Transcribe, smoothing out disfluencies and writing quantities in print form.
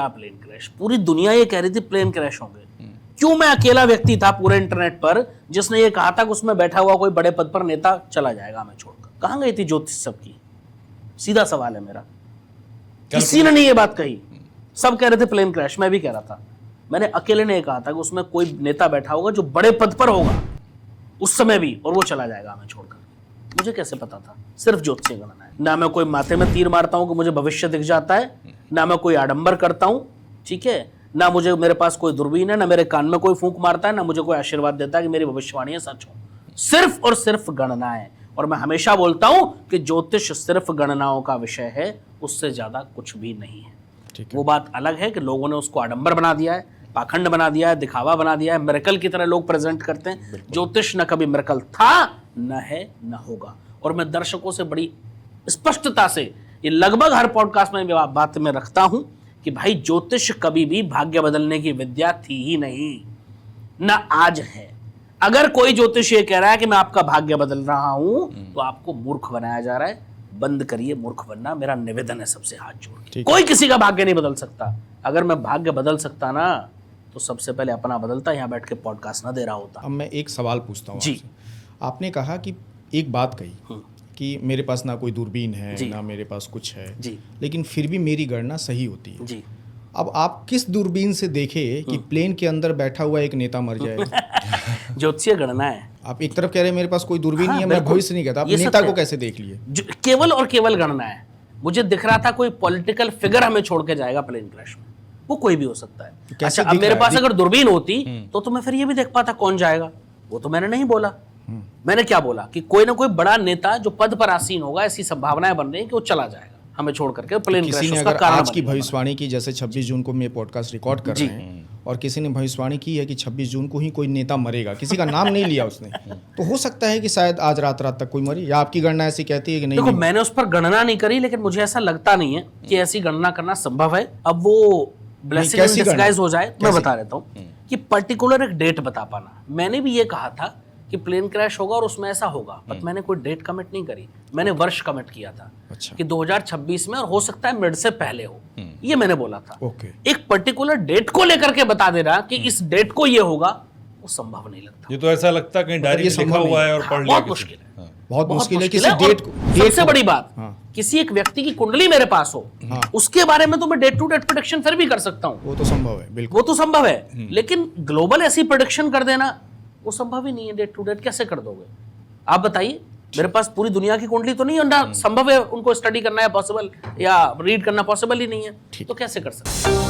होगा plane crash, पूरी दुनिया ये कह रही थी प्लेन क्रैश होंगे, क्यों मैं अकेला व्यक्ति था पूरे इंटरनेट पर जिसने ये कहा था कि उसमें बैठा हुआ कोई बड़े पद पर नेता चला जाएगा हमें छोड़कर? कहां गई थी ज्योतिष सबकी? सीधा सवाल है मेरा। किसी ने नहीं ये बात कही, सब कह रहे थे प्लेन क्रैश, मैं भी कह रहा था। मैंने अकेले ने कहा था कि उसमें कोई नेता बैठा होगा जो बड़े पद पर होगा उस समय भी, और वो चला जाएगा हमें छोड़कर। मुझे कैसे पता था? सिर्फ ज्योतिषी गणना है। ना मैं कोई माथे में तीर मारता हूं कि मुझे भविष्य दिख जाता है, ना मैं कोई आडंबर करता हूं, ठीक है, ना मुझे मेरे पास कोई दूरबीन है, ना मेरे कान में कोई फूंक मारता है, ना मुझे कोई आशीर्वाद देता है कि मेरी भविष्यवाणियां सच हो। सिर्फ और सिर्फ गणना है। और मैं हमेशा बोलता हूं कि ज्योतिष सिर्फ गणनाओं का विषय है, उससे ज्यादा कुछ भी नहीं है। वो बात अलग है कि लोगों ने उसको आडंबर बना दिया है, पाखंड बना दिया है, दिखावा बना दिया है, मिरेकल की तरह लोग प्रेजेंट करते हैं। ज्योतिष न कभी मिरेकल था, न है, न होगा। और मैं दर्शकों से बड़ी स्पष्टता से ये लगभग हर पॉडकास्ट में बात में रखता हूं कि भाई ज्योतिष कभी भी भाग्य बदलने की विद्या थी ही नहीं, न आज है। अगर कोई ज्योतिष ये कह रहा है कि मैं आपका भाग्य बदल रहा हूं तो आपको मूर्ख बनाया जा रहा है। बंद करिए मूर्ख बनना, मेरा निवेदन है सबसे हाथ जोड़ के। कोई किसी का भाग्य नहीं बदल सकता। अगर मैं भाग्य बदल सकता ना तो सबसे पहले अपना बदलता, यहाँ बैठ के पॉडकास्ट ना दे रहा होता। अब मैं एक सवाल पूछता हूँ जी। आपने कहा कि एक बात कही कि मेरे पास ना कोई दूरबीन है, ना मेरे पास कुछ है जी, लेकिन फिर भी मेरी गणना सही होती है जी। अब आप किस दूरबीन से देखे कि प्लेन के अंदर बैठा हुआ एक नेता मर जाए? ज्योतिषीय गणना है। आप एक तरफ कह रहे हैं मेरे पास कोई दूरबीन नहीं है, मैं भविष्य नहीं कहता, आप नेता को कैसे देख लिए? केवल और केवल गणना है। मुझे दिख रहा था कोई पॉलिटिकल फिगर हमें छोड़ के जाएगा प्लेन क्रैश में, वो कोई भी हो सकता है। अच्छा, अब मेरे पास अगर दूरबीन होती तो मैं फिर ये भी देख पाता कौन जाएगा। वो तो मैंने नहीं बोला। मैंने क्या बोला कि कोई ना कोई बड़ा नेता जो पद पर आसीन होगा, ऐसी संभावनाएं बन रही है कि वो चला जाएगा हमें छोड़ करके प्लेन क्रैश। किसी ने अगर आज की भविष्यवाणी की, जैसे 26 जून को मैं पॉडकास्ट रिकॉर्ड कर रहे हैं और किसी ने भविष्यवाणी की है कि 26 जून को ही कोई नेता मरेगा, किसी का नाम नहीं लिया उसने, तो हो सकता है कि शायद आज रात तक कोई मरे, या आपकी गणना ऐसी कहती है कि नहीं? देखो, मैंने उस पर गणना नहीं करी, लेकिन मुझे ऐसा लगता नहीं है कि ऐसी गणना करना संभव है। अब वो ब्लेसिंग इन डिस्गाइज हो जाए, मैं बता देता हूँ कि पर्टिकुलर एक डेट बता पाना। मैंने भी ये कहा था कि प्लेन क्रैश होगा और उसमें ऐसा होगा, पर मैंने कोई डेट कमिट नहीं करी, मैंने वर्ष कमिट किया था। अच्छा। कि 2026 में, और हो सकता है मिड से पहले हो, ये मैंने बोला था। ओके। एक पर्टिकुलर डेट को लेकर के बता देना कि इस डेट को ये होगा, वो संभव नहीं लगता। ये तो ऐसा लगता है कहीं डायरी में लिखा हुआ है और पढ़ लिया। बहुत मुश्किल है, बहुत मुश्किल है किसी डेट को। सबसे बड़ी बात, किसी एक व्यक्ति की कुंडली मेरे पास हो, उसके बारे में तो मैं डेट टू डेट प्रेडिक्शन फिर भी कर सकता हूं, वो तो संभव है, बिल्कुल वो तो संभव है। लेकिन ग्लोबल ऐसी प्रेडिक्शन कर देना वो संभव ही नहीं है। डेट टू डेट कैसे कर दोगे आप बताइए? मेरे पास पूरी दुनिया की कुंडली तो नहीं है, संभव है उनको स्टडी करना है पॉसिबल, या रीड करना पॉसिबल ही नहीं है, तो कैसे कर सकते?